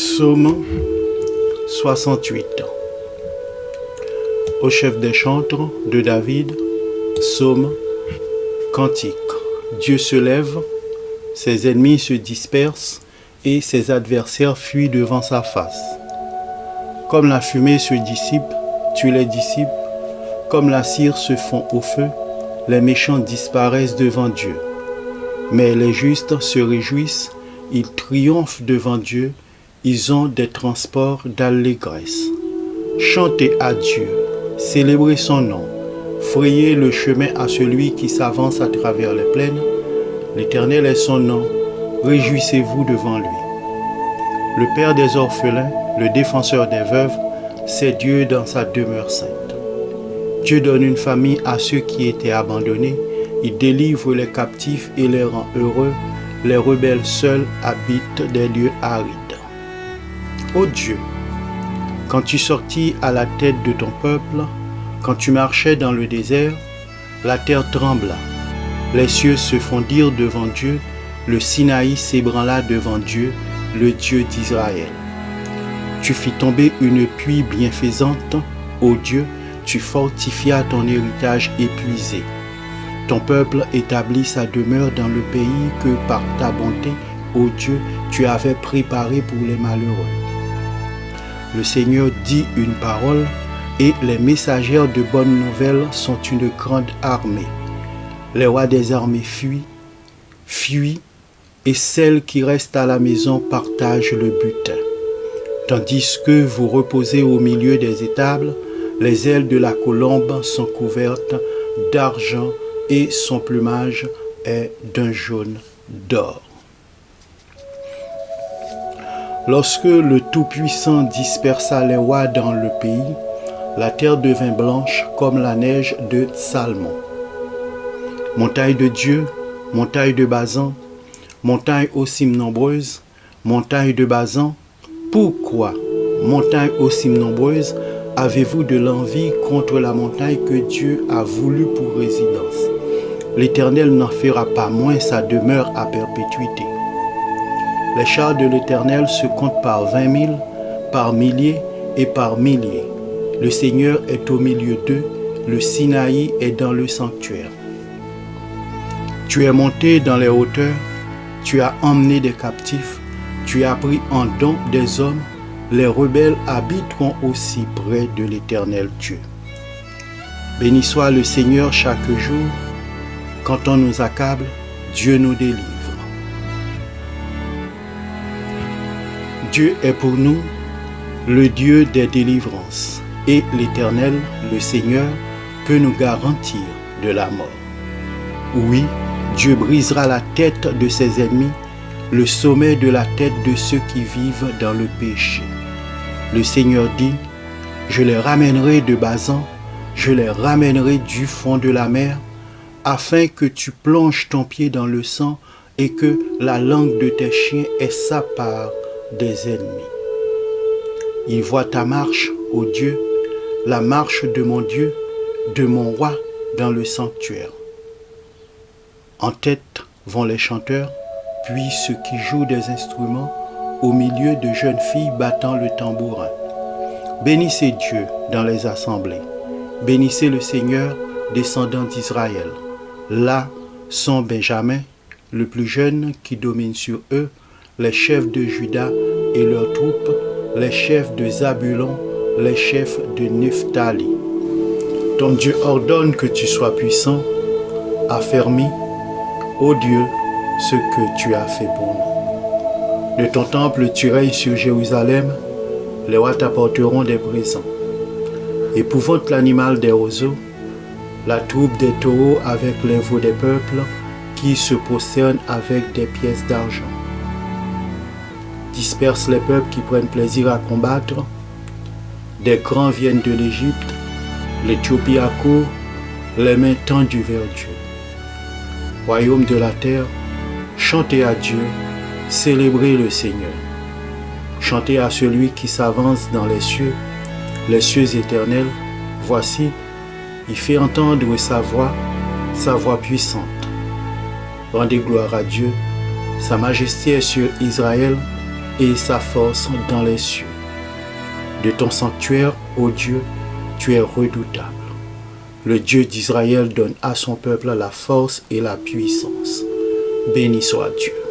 Psaume 68. Au chef des chantres de David, psaume, cantique. Dieu se lève, ses ennemis se dispersent et ses adversaires fuient devant sa face. Comme la fumée se dissipe, tu les dissipes, comme la cire se fond au feu, les méchants disparaissent devant Dieu. Mais les justes se réjouissent, ils triomphent devant Dieu, ils ont des transports d'allégresse. Chantez à Dieu, célébrez son nom, frayez le chemin à celui qui s'avance à travers les plaines. L'Éternel est son nom, réjouissez-vous devant lui. Le Père des orphelins, le défenseur des veuves, c'est Dieu dans sa demeure sainte. Dieu donne une famille à ceux qui étaient abandonnés, il délivre les captifs et les rend heureux, les rebelles seuls habitent des lieux arides. Ô Dieu, quand tu sortis à la tête de ton peuple, quand tu marchais dans le désert, la terre trembla, les cieux se fondirent devant Dieu, le Sinaï s'ébranla devant Dieu, le Dieu d'Israël. Tu fis tomber une pluie bienfaisante, ô Dieu, tu fortifias ton héritage épuisé. Ton peuple établit sa demeure dans le pays que par ta bonté, ô Dieu, tu avais préparé pour les malheureux. Le Seigneur dit une parole et les messagères de bonnes nouvelles sont une grande armée. Les rois des armées fuient et celles qui restent à la maison partagent le butin. Tandis que vous reposez au milieu des étables, les ailes de la colombe sont couvertes d'argent et son plumage est d'un jaune d'or. Lorsque le Tout-Puissant dispersa les rois dans le pays, la terre devint blanche comme la neige de Salmon. Montagne de Dieu, montagne de Bazan, montagne aux cimes nombreuses, montagne de Bazan, pourquoi, montagne aux cimes nombreuses, avez-vous de l'envie contre la montagne que Dieu a voulu pour résidence? L'Éternel n'en fera pas moins sa demeure à perpétuité. Les chars de l'Éternel se comptent par 20 000, par milliers et par milliers. Le Seigneur est au milieu d'eux, le Sinaï est dans le sanctuaire. Tu es monté dans les hauteurs, tu as emmené des captifs, tu as pris en don des hommes, les rebelles habiteront aussi près de l'Éternel Dieu. Béni soit le Seigneur chaque jour, quand on nous accable, Dieu nous délivre. Dieu est pour nous le Dieu des délivrances et l'Éternel, le Seigneur, peut nous garantir de la mort. Oui, Dieu brisera la tête de ses ennemis, le sommet de la tête de ceux qui vivent dans le péché. Le Seigneur dit, je les ramènerai de Bazan, je les ramènerai du fond de la mer, afin que tu plonges ton pied dans le sang et que la langue de tes chiens ait sa part des ennemis. Il voit ta marche, ô Dieu, la marche de mon Dieu, de mon roi dans le sanctuaire. En tête vont les chanteurs, puis ceux qui jouent des instruments, au milieu de jeunes filles battant le tambourin. Bénissez Dieu dans les assemblées. Bénissez le Seigneur, descendant d'Israël. Là sont Benjamin, le plus jeune qui domine sur eux, les chefs de Juda et leurs troupes, les chefs de Zabulon, les chefs de Nephtali. Ton Dieu ordonne que tu sois puissant, affermis, ô Dieu, ce que tu as fait pour nous. De ton temple, tu règnes sur Jérusalem, les rois t'apporteront des présents. Épouvante l'animal des roseaux, la troupe des taureaux avec les veaux des peuples qui se prosternent avec des pièces d'argent. Disperse les peuples qui prennent plaisir à combattre. Des grands viennent de l'Égypte, l'Éthiopie accourt, les mains tendues vers Dieu. Royaume de la terre, chantez à Dieu, célébrez le Seigneur. Chantez à celui qui s'avance dans les cieux éternels. Voici, il fait entendre sa voix puissante. Rendez gloire à Dieu, sa majesté est sur Israël, et sa force dans les cieux. De ton sanctuaire, ô Dieu, tu es redoutable. Le Dieu d'Israël donne à son peuple la force et la puissance. Béni soit Dieu.